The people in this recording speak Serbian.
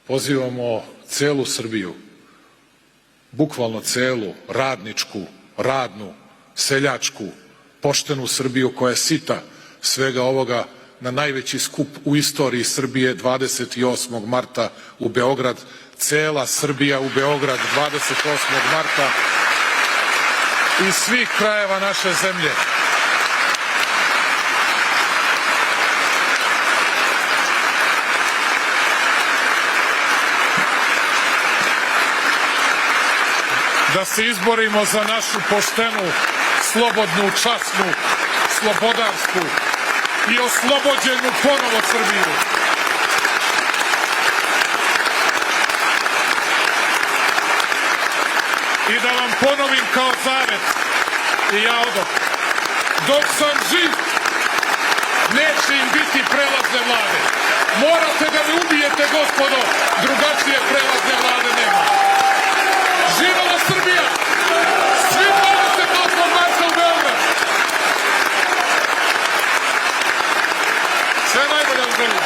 pozivamo celu Srbiju, bukvalno celu, radničku, radnu, seljačku, poštenu Srbiju koja je sita svega ovoga, na najveći skup u istoriji Srbije 28. marta u Beograd. Cela Srbija u Beograd 28. marta iz svih krajeva naše zemlje. Da se izborimo za našu poštenu, slobodnu, časnu, slobodarsku i oslobođenu ponovo Srbiju. I da vam ponovim kao zavet, i ja odoh, dok sam živ, neće im biti prelazne vlade. Morate da me ubijete, gospodo, drugačije prelazne vlade nema. Živela Srbija! Svi 28. marta u Beograd! Sve najbolje vam želim.